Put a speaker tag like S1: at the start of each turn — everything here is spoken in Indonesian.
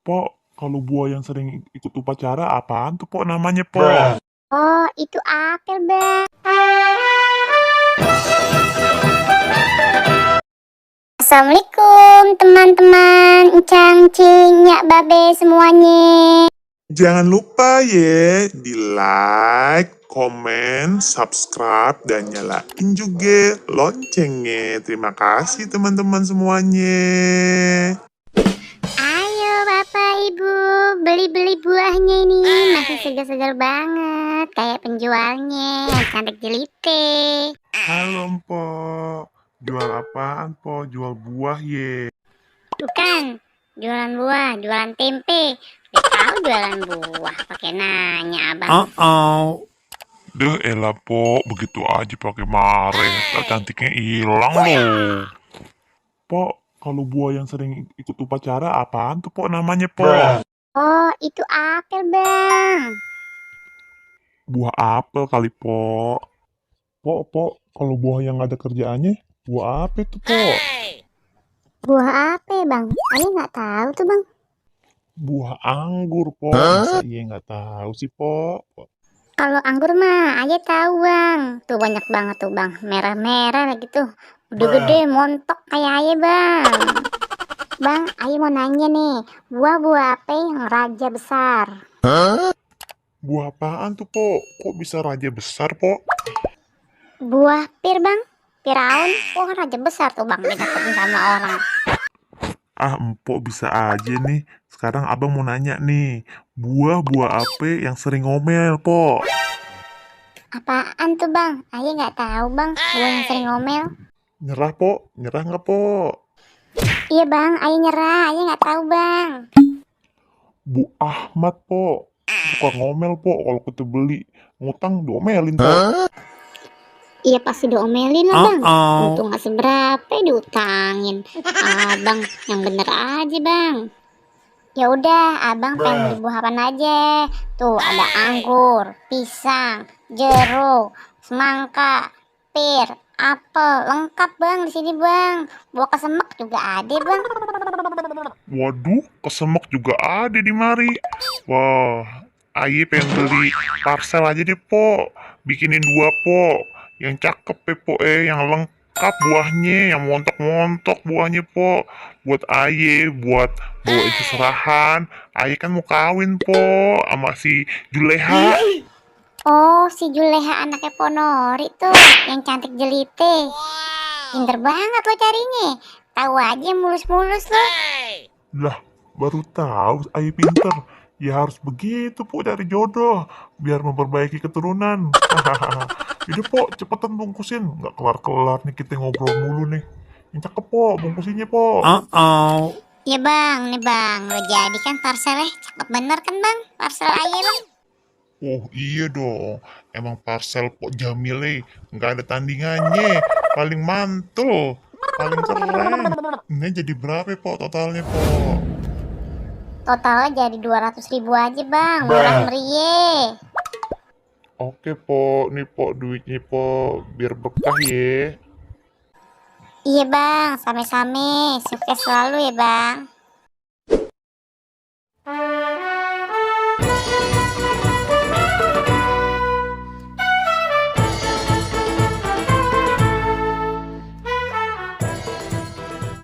S1: Pok, kalau buah yang sering ikut upacara apaan tuh, Pok, namanya, Pok?
S2: Oh, itu apel, Bang. Assalamualaikum, teman-teman. Encang, cing, nyak, babe semuanya.
S1: Jangan lupa ya, di like, komen, subscribe, dan nyalain juga loncengnya. Terima kasih teman-teman semuanya.
S2: Ayo, Bapak, Ibu, beli-beli buahnya ini. Masih segar-segar banget, kayak penjualnya yang cantik jelite.
S1: Halo, Mpok. Jual apaan, Pok? Jual buah ye.
S2: Bukan, jualan buah, jualan tempe. Udah tahu jualan buah, pakai nanya, Abang.
S1: Deh, elah, Pok. Begitu aja pakai marah. Tak cantiknya hilang loh. Pok, kalau buah yang sering ikut upacara apaan tuh, Pok, namanya, Pok?
S2: Oh, itu apel, Bang.
S1: Buah apel kali, Pok. Pok, kalau buah yang ada kerjaannya, buah apa itu, Pok?
S2: Buah apa, Bang? Ayah nggak tahu tuh, Bang.
S1: Buah anggur, Pok. Masa iya nggak tahu sih, Pok?
S2: Kalau anggur mah ayah tahu, Bang. Tuh banyak banget tuh, Bang. Merah-merah lagi tuh. Gede-gede, montok kayak ayah, Bang. Bang, ayah mau nanya nih. Buah-buah apa yang raja besar?
S1: Buah apaan tuh, Pok? Kok bisa raja besar, Pok?
S2: Buah pir, Bang. Firaun. Oh, raja besar tuh, Bang. Didapetin sama orang.
S1: Ah, Empok bisa aja nih. Sekarang abang mau nanya nih. Buah-buah apa yang sering ngomel, Pok?
S2: Apaan tuh, Bang? Ayah nggak tahu, Bang. Buah yang sering ngomel.
S1: Nyerah, Pok? Nyerah nggak, Pok?
S2: Iya, Bang. Ayah nyerah. Ayah nggak tahu, Bang.
S1: Bu Ahmad, Pok. Suka ngomel, Pok. Kalau kita beli ngutang, diomelin, Pok.
S2: Iya pasti diomelin lah, Bang. Untung nggak seberapa diutangin. Abang yang bener aja, Bang. Ya udah, Abang pengen beli buah apa aja. Tuh ada anggur, pisang, jeruk, semangka, pir, apel, lengkap, Bang, di sini, Bang. Buah kesemek juga ada, Bang.
S1: Waduh, kesemek juga ada di mari. Wah, aye pengen beli parcel aja deh, Pok. Bikinin dua, Pok. Yang cakep ya, Pok, yang lengkap buahnya, yang montok-montok buahnya, Pok. Buat aye, buat bawa itu serahan. Aye kan mau kawin, Pok, sama si Juleha.
S2: Oh, si Juleha anaknya Ponori tuh, yang cantik jelite. Pinter banget lo carinya. Tahu aja mulus-mulus lo.
S1: Lah, baru tahu aye pinter. Ya harus begitu, Pok, dari jodoh. Biar memperbaiki keturunan. Hahaha. Jadi, Pok, cepetan bungkusin. Nggak kelar-kelar nih kita ngobrol mulu nih. Yang cakep, Pok. Bungkusinnya, Pok.
S2: Ya bang, nih bang, lo jadi kan parcelnya cakep bener kan bang, parcel ayah bang.
S1: Oh, iya dong. Emang parcel Pok Jamile. Nggak ada tandingannya. Paling mantul. Paling keren. Ini jadi berapa, Pok, totalnya, Pok?
S2: Totalnya jadi 200.000 aja bang, murah meriah.
S1: Oke, Pok. Nih, Pok, duitnya, Pok. Biar berkah ya.
S2: Iya bang, same-same, sukses selalu ya bang.